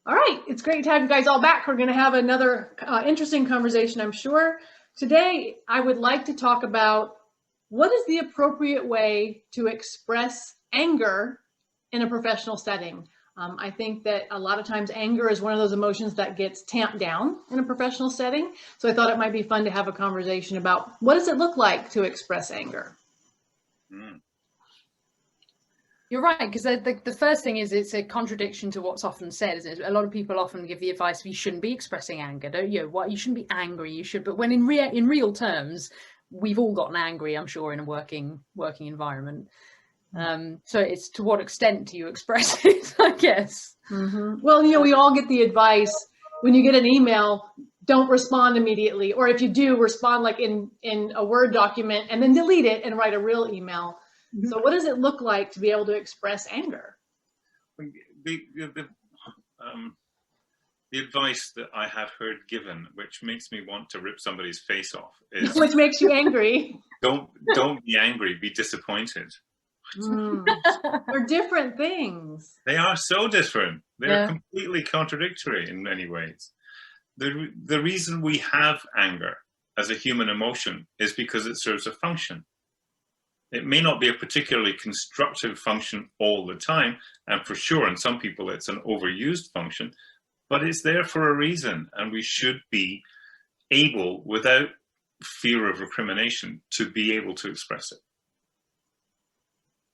All right, it's great to have you guys all back. We're going to have another interesting conversation, I'm sure. Today, I would like to talk about what is the appropriate way to express anger in a professional setting. I think that a lot of times anger is one of those emotions that gets tamped down in a professional setting. So I thought it might be fun to have a conversation about what does it look like to express anger? Mm. You're right, because the first thing is it's a contradiction to what's often said, isn't it? A lot of people often give the advice you shouldn't be expressing anger, don't you? What, you shouldn't be angry, you should. But when in real terms, we've all gotten angry, I'm sure, in a working environment. So it's to what extent do you express it, I guess. Mm-hmm. Well, we all get the advice when you get an email, don't respond immediately, or if you do, respond like in a Word document and then delete it and write a real email. So what does it look like to be able to express anger? The advice that I have heard given, which makes me want to rip somebody's face off, is which makes you angry. Don't be angry, be disappointed. They're different things. They are so different. They're completely contradictory in many ways. The reason we have anger as a human emotion is because it serves a function. It may not be a particularly constructive function all the time, and for sure, in some people, it's an overused function, but it's there for a reason, and we should be able, without fear of recrimination, to be able to express it.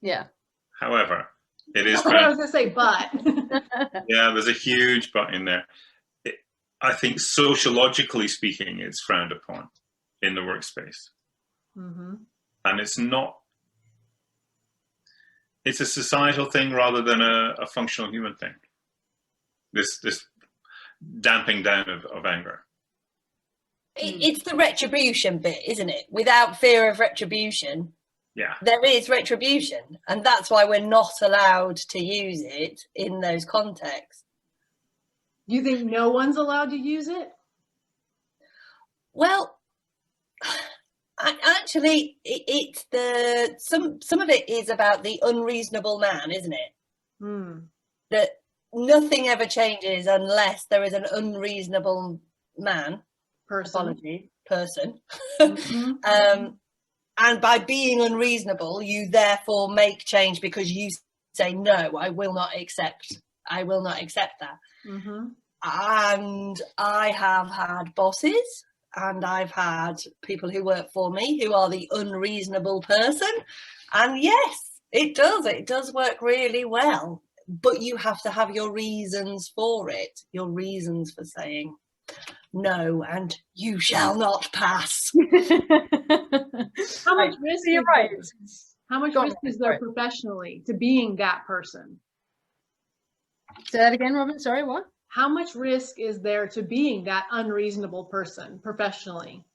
Yeah. However, it is... I was going to say, but... Yeah, there's a huge but in there. I think sociologically speaking, it's frowned upon in the workspace. Mm-hmm. And it's not... It's a societal thing rather than a functional human thing. This damping down of anger. It's the retribution bit, isn't it? Without fear of retribution, there is retribution. And that's why we're not allowed to use it in those contexts. Do you think no one's allowed to use it? Well, actually, it's some of it is about the unreasonable man, isn't it? That nothing ever changes unless there is an unreasonable person. Mm-hmm. And by being unreasonable, you therefore make change because you say, no, I will not accept that. Mm-hmm. And I have had bosses and I've had people who work for me who are the unreasonable person. And yes, it does work really well. But you have to have your reasons for it, your reasons for saying no, and you shall not pass. How much risk You're right. How much risk is there professionally to being that person? Say that again, Robin. Sorry, what? How much risk is there to being that unreasonable person professionally?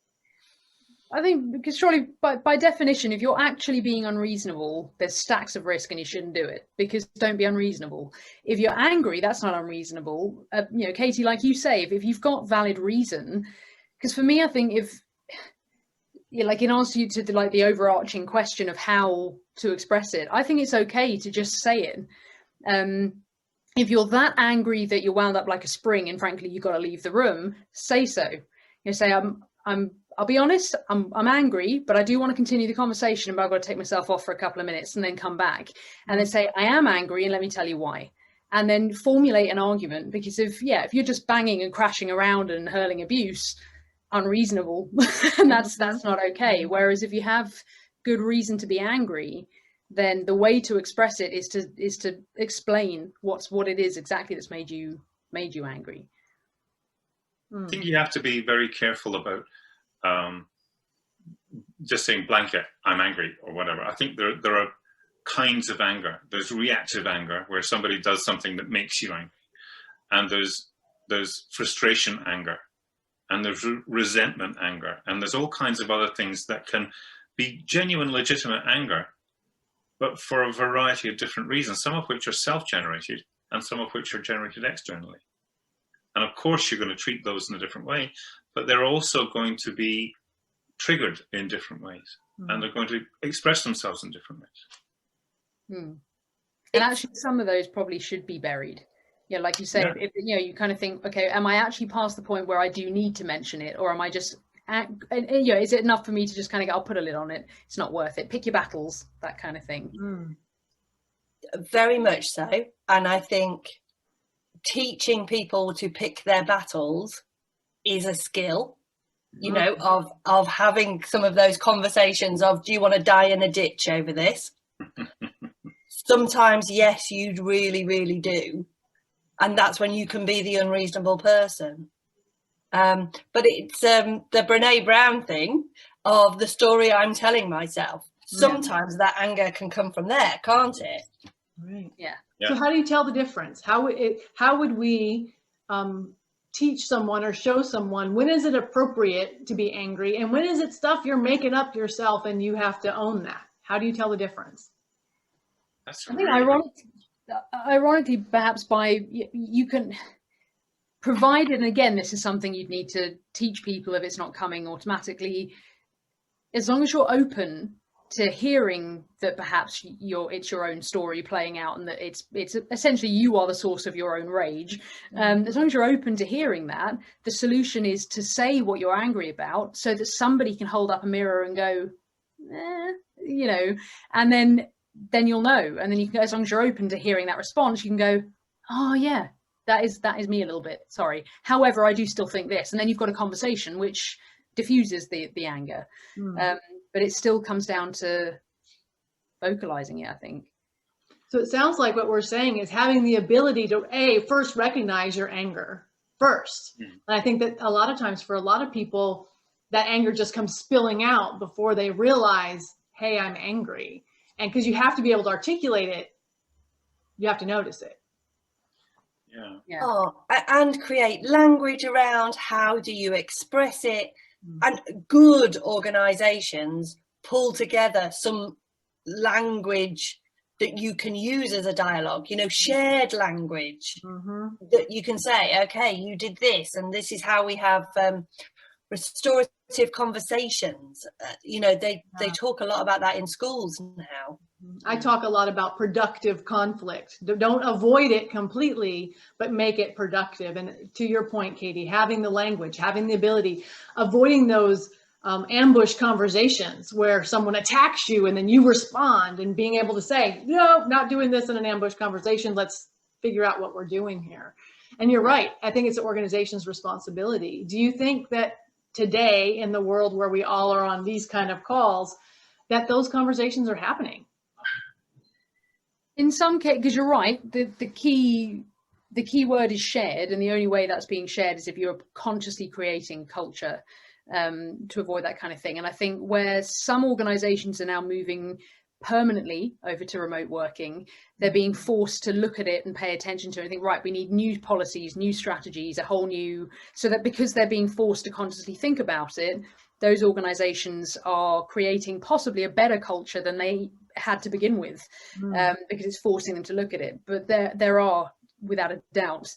I think because surely by definition, if you're actually being unreasonable, there's stacks of risk and you shouldn't do it, because don't be unreasonable. If you're angry, that's not unreasonable. Katie, like you say, if you've got valid reason, because for me, I think like in answer to the overarching question of how to express it, I think it's okay to just say it. If you're that angry that you're wound up like a spring and frankly you've got to leave the room, say so. Say I'll be honest, I'm angry, but I do want to continue the conversation, but I've got to take myself off for a couple of minutes and then come back. And then say, I am angry and let me tell you why. And then formulate an argument, because if you're just banging and crashing around and hurling abuse, unreasonable, and that's not okay. Whereas if you have good reason to be angry, then the way to express it is to explain what it is exactly that's made you angry. I think you have to be very careful about just saying blanket, I'm angry or whatever. I think there are kinds of anger. There's reactive anger, where somebody does something that makes you angry. And there's frustration anger. And there's resentment anger. And there's all kinds of other things that can be genuine, legitimate anger, but for a variety of different reasons, some of which are self-generated and some of which are generated externally. And of course, you're going to treat those in a different way, but they're also going to be triggered in different ways, and they're going to express themselves in different ways. And actually, some of those probably should be buried. Yeah, like you say, Yeah. if you kind of think, okay, am I actually past the point where I do need to mention it, or am I just, is it enough for me to just kind of go, I'll put a lid on it, it's not worth it, pick your battles, that kind of thing. Very much so. And I think teaching people to pick their battles is a skill, you know, of having some of those conversations of, do you want to die in a ditch over this? Sometimes, yes, you really, really do. And that's when you can be the unreasonable person. But it's the Brene Brown thing of the story I'm telling myself. Sometimes that anger can come from there, can't it? Right. Yeah. So how do you tell the difference? How would we teach someone or show someone when is it appropriate to be angry and when is it stuff you're making up yourself and you have to own that? How do you tell the difference? That's I think really ironically, perhaps by you can provide, and again, this is something you'd need to teach people if it's not coming automatically. As long as you're open to hearing that perhaps it's your own story playing out, and that it's essentially you are the source of your own rage. As long as you're open to hearing that, the solution is to say what you're angry about, so that somebody can hold up a mirror and go, and then you'll know, and then you can go, as long as you're open to hearing that response, you can go, oh yeah, that is me a little bit, sorry, however I do still think this, and then you've got a conversation which diffuses the anger. But it still comes down to vocalizing it, I think. So it sounds like what we're saying is having the ability to first recognize your anger first. And I think that a lot of times for a lot of people, that anger just comes spilling out before they realize, hey, I'm angry. And because you have to be able to articulate it, you have to notice it. Yeah. Oh, and create language around how do you express it. And good organizations pull together some language that you can use as a dialogue, shared language that you can say, okay, you did this, and this is how we have restorative conversations. They talk a lot about that in schools now. I talk a lot about productive conflict. Don't avoid it completely, but make it productive. And to your point, Katie, having the language, having the ability, avoiding those ambush conversations where someone attacks you and then you respond, and being able to say, no, not doing this in an ambush conversation. Let's figure out what we're doing here. And you're right. I think it's the organization's responsibility. Do you think that today, in the world where we all are on these kind of calls, that those conversations are happening? In some cases, because you're right, the key word is shared, and the only way that's being shared is if you're consciously creating culture to avoid that kind of thing. And I think where some organizations are now moving permanently over to remote working, they're being forced to look at it and pay attention to it and think, right, we need new policies, new strategies, a whole new, so that because they're being forced to consciously think about it, those organizations are creating possibly a better culture than they had to begin with, because it's forcing them to look at it. But there are, without a doubt,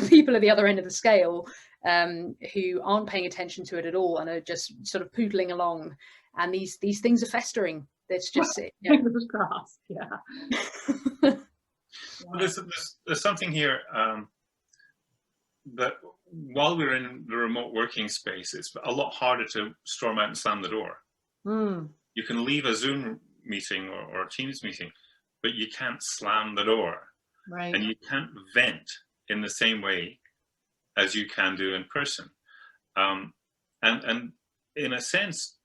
people at the other end of the scale who aren't paying attention to it at all and are just sort of poodling along, and these things are festering. That's just it. Yeah. Fingers crossed. Yeah. Well, there's something here that while we're in the remote working space, it's a lot harder to storm out and slam the door. You can leave a Zoom meeting or a Teams meeting, but you can't slam the door. Right. And you can't vent in the same way as you can do in person. And in a sense,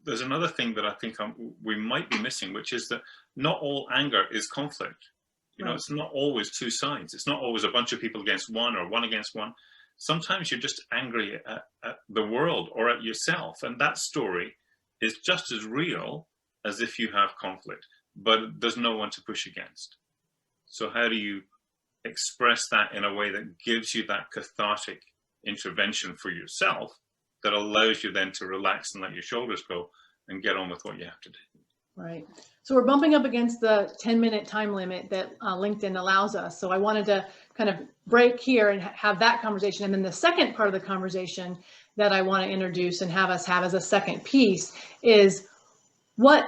there's another thing that I think we might be missing, which is that not all anger is conflict. It's not always two sides. It's not always a bunch of people against one or one against one. Sometimes you're just angry at the world or at yourself. And that story is just as real as if you have conflict, but there's no one to push against. So how do you express that in a way that gives you that cathartic intervention for yourself that allows you then to relax and let your shoulders go and get on with what you have to do? Right. So we're bumping up against the 10-minute time limit that LinkedIn allows us. So I wanted to kind of break here and have that conversation. And then the second part of the conversation that I want to introduce and have us have as a second piece is, what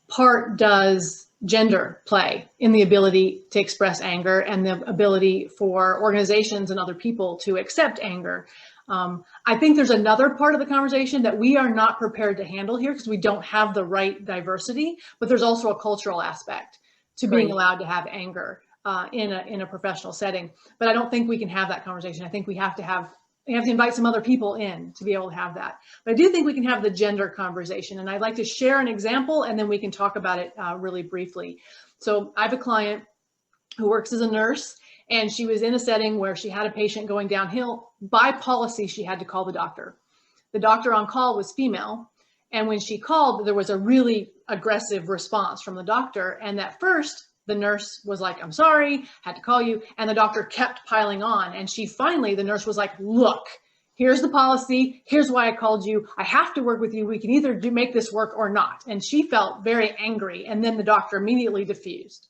part does gender play in the ability to express anger and the ability for organizations and other people to accept anger. I think there's another part of the conversation that we are not prepared to handle here because we don't have the right diversity, but there's also a cultural aspect to being allowed to have anger in a professional setting. But I don't think we can have that conversation. I think we have to invite some other people in to be able to have that. But I do think we can have the gender conversation. And I'd like to share an example and then we can talk about it really briefly. So I have a client who works as a nurse, and she was in a setting where she had a patient going downhill. By policy, she had to call the doctor. The doctor on call was female. And when she called, there was a really aggressive response from the doctor. And at first, the nurse was like, I'm sorry, had to call you. And the doctor kept piling on. And the nurse was like, look, here's the policy. Here's why I called you. I have to work with you. We can either make this work or not. And she felt very angry. And then the doctor immediately diffused.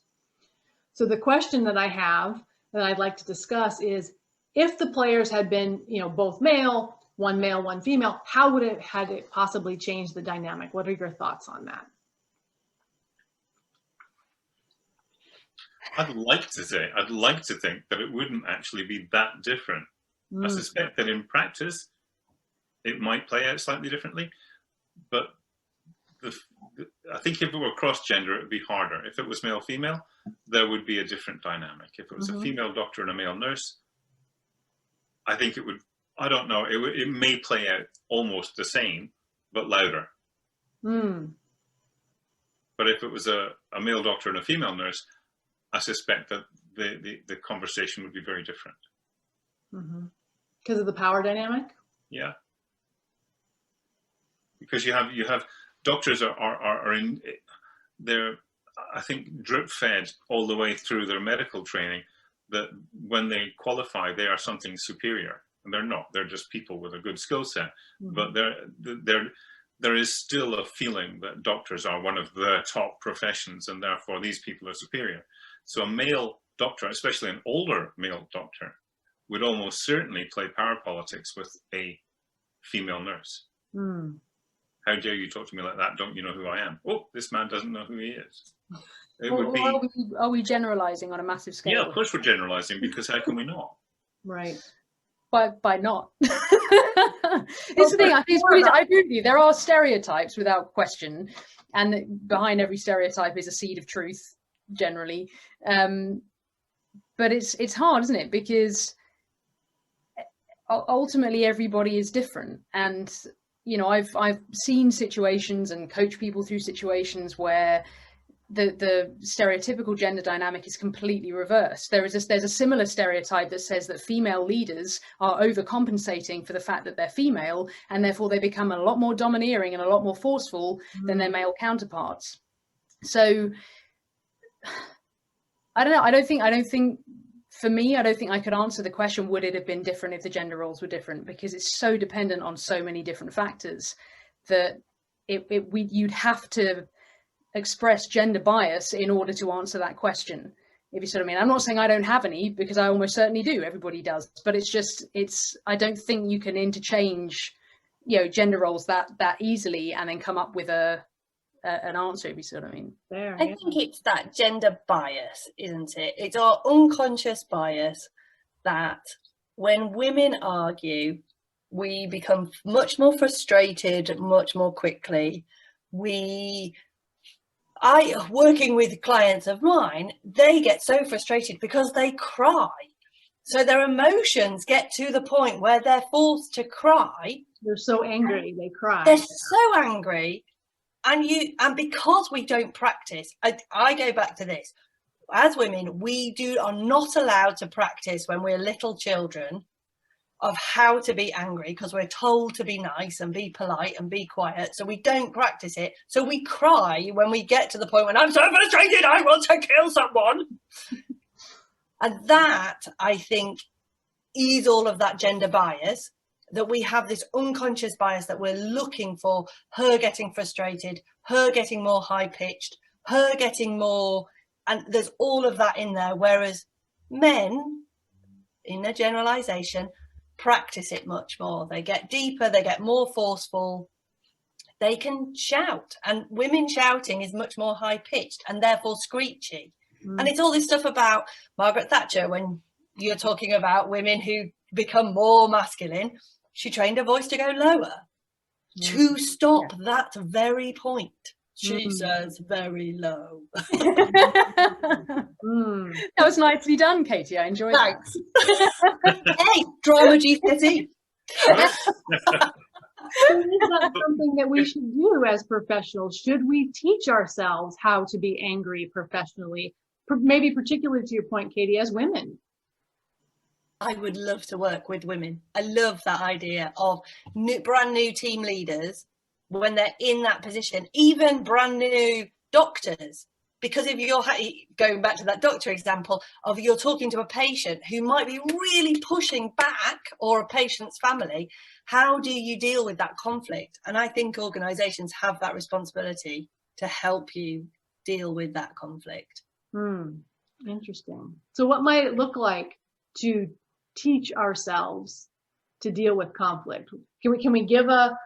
So the question that I have that I'd like to discuss is, if the players had been, both male, one female, how would it had it possibly changed the dynamic? What are your thoughts on that? I'd like to think that it wouldn't actually be that different. I suspect that in practice, it might play out slightly differently, but I think if it were cross-gender, it would be harder. If it was male-female, there would be a different dynamic. If it was a female doctor and a male nurse, I think it would, I don't know, it may play out almost the same, but louder. But if it was a male doctor and a female nurse, I suspect that the conversation would be very different. Because of the power dynamic? Yeah. Because you have doctors are in, they're, I think, drip fed all the way through their medical training that when they qualify, they are something superior. And they're not, they're just people with a good skill set. But there is still a feeling that doctors are one of the top professions and therefore these people are superior. So a male doctor, especially an older male doctor, would almost certainly play power politics with a female nurse. How dare you talk to me like that? Don't you know who I am? Oh, this man doesn't know who he is. It would be. Are we generalizing on a massive scale? Yeah, of course we're generalizing, because how can we not? Right. By not. It's the thing. I think I agree with you. There are stereotypes without question, and behind every stereotype is a seed of truth, generally. But it's hard, isn't it? Because ultimately everybody is different, and I've seen situations and coached people through situations where the stereotypical gender dynamic is completely reversed. There's a similar stereotype that says that female leaders are overcompensating for the fact that they're female, and therefore they become a lot more domineering and a lot more forceful than their male counterparts. So I don't know. I don't think for me, I don't think I could answer the question, would it have been different if the gender roles were different? Because it's so dependent on so many different factors that you'd have to express gender bias in order to answer that question, if you see what I mean. I'm not saying I don't have any, because I almost certainly do. Everybody does. But I don't think you can interchange, gender roles that easily and then come up with an answer, if you see what I mean. I think it's that gender bias, isn't it? It's our unconscious bias that when women argue, we become much more frustrated much more quickly. Working with clients of mine, they get so frustrated because they cry. So their emotions get to the point where they're forced to cry. They're so angry, they cry. They're so angry. And because we don't practice, I go back to this. As women, we are not allowed to practice when we're little children of how to be angry, because we're told to be nice and be polite and be quiet. So we don't practice it. So we cry when we get to the point when I'm so frustrated, I want to kill someone. And that, I think, is all of that gender bias, that we have this unconscious bias that we're looking for her getting frustrated, her getting more high-pitched, her getting more, and there's all of that in there. Whereas men, in a generalization, practice it much more. They get deeper, they get more forceful. they can shout, and women shouting is much more high pitched and therefore screechy. And it's all this stuff about Margaret Thatcher, when you're talking about women who become more masculine, she trained her voice to go lower to stop that very point. She says very low. That was nicely done, Katie. I enjoyed Thanks. Hey, drama GCSE. So is that something that we should do as professionals? Should we teach ourselves how to be angry professionally? Maybe particularly to your point, Katie, as women. I would love to work with women. I love that idea of brand new team leaders when they're in that position, even brand new doctors. Because if you're going back to that doctor example of you're talking to a patient who might be really pushing back, or a patient's family, how do you deal with that conflict? And I think organizations have that responsibility to help you deal with that conflict. Interesting. So what might it look like to teach ourselves to deal with conflict? Can we give a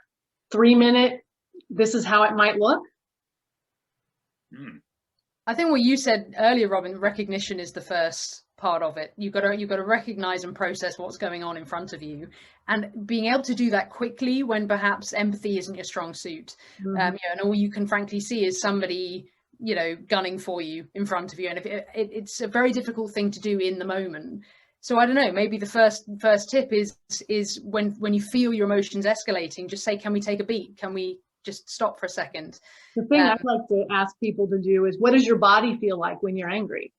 3-minute, this is how it might look? I think what you said earlier, Robin, recognition is the first part of it. You've got to recognize and process what's going on in front of you, and being able to do that quickly when perhaps empathy isn't your strong suit. And all you can frankly see is somebody, gunning for you in front of you, and if it's a very difficult thing to do in the moment. So I don't know, maybe the first tip is when you feel your emotions escalating, just say, can we take a beat? Can we just stop for a second? The thing I'd like to ask people to do is, what does your body feel like when you're angry?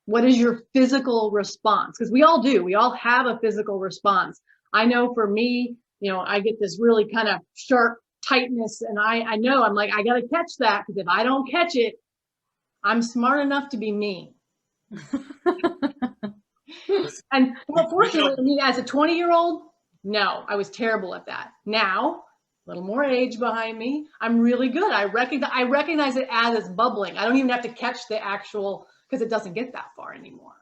What is your physical response? Because we all do. We all have a physical response. I know for me, I get this really kind of sharp tightness, and I know I'm like, I got to catch that, because if I don't catch it, I'm smart enough to be me. And fortunately, as a 20-year-old, no, I was terrible at that. Now, a little more age behind me, I'm really good. I recognize it as it's bubbling. I don't even have to catch the actual, because it doesn't get that far anymore.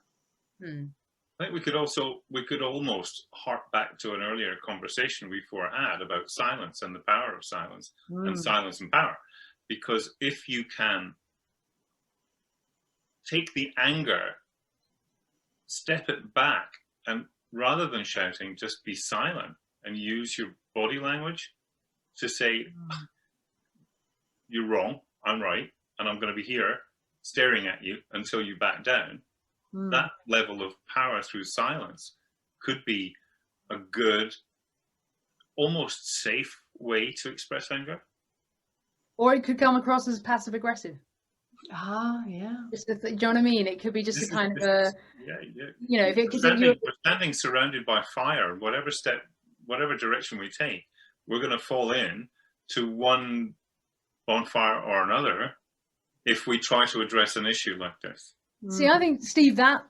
I think we could almost hark back to an earlier conversation we had about silence and the power of silence, and silence and power. Because if you can take the anger, step it back, and rather than shouting, just be silent and use your body language to say, you're wrong, I'm right, and I'm going to be here staring at you until you back down. That level of power through silence could be a good, almost safe way to express anger. Or it could come across as passive aggressive. Yeah. Do you know what I mean? It could be just if we're standing surrounded by fire, whatever direction we take, we're going to fall in to one bonfire or another if we try to address an issue like this. See, I think, Steve, that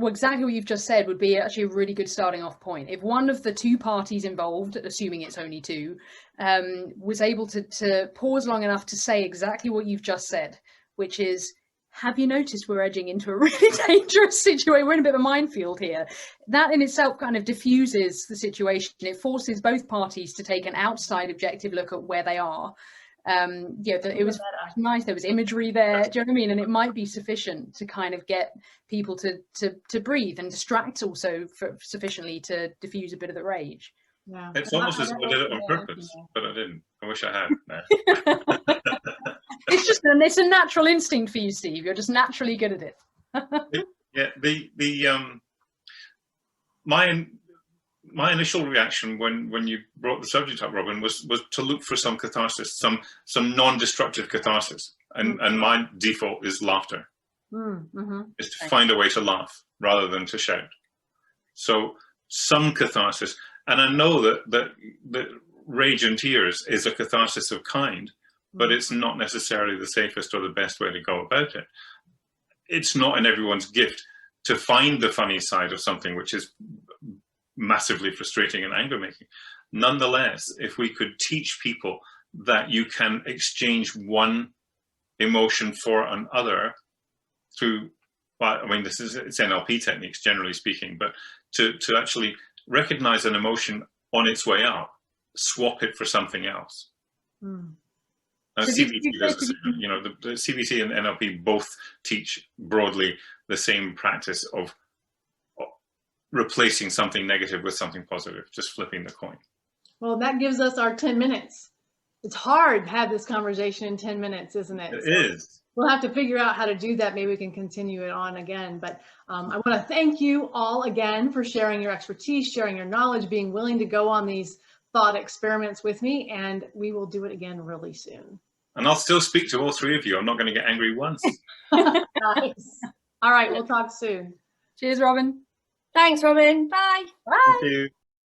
exactly what you've just said would be actually a really good starting off point. If one of the two parties involved, assuming it's only two, was able to pause long enough to say exactly what you've just said, which is, have you noticed we're edging into a really dangerous situation? We're in a bit of a minefield here. That in itself kind of diffuses the situation. It forces both parties to take an outside objective look at where they are. It was nice. There was imagery there. Do you know what I mean? And it might be sufficient to kind of get people to breathe and distract also sufficiently to diffuse a bit of the rage. Yeah. It's almost as if I did it on purpose, but I didn't. I wish I had. No. It's a natural instinct for you, Steve. You're just naturally good at it. Yeah. My initial reaction when you brought the subject up, Robin, was to look for some catharsis, some non-destructive catharsis, and my default is laughter. Is to find a way to laugh rather than to shout. So some catharsis, and I know that rage and tears is a catharsis of kind, but it's not necessarily the safest or the best way to go about it. It's not in everyone's gift to find the funny side of something which is massively frustrating and anger making. Nonetheless, if we could teach people that you can exchange one emotion for another through, it's NLP techniques generally speaking, but to actually recognize an emotion on its way up, swap it for something else. CBT does the same. You know, the CBT and NLP both teach broadly the same practice of replacing something negative with something positive, just flipping the coin. Well, that gives us our 10 minutes. It's hard to have this conversation in 10 minutes, isn't it? It is. We'll have to figure out how to do that. Maybe we can continue it on again. But I want to thank you all again for sharing your expertise, sharing your knowledge, being willing to go on these thought experiments with me. And we will do it again really soon. And I'll still speak to all three of you. I'm not going to get angry once. Nice. All right, we'll talk soon. Cheers, Robin. Thanks, Robin. Bye. Bye. Thank you.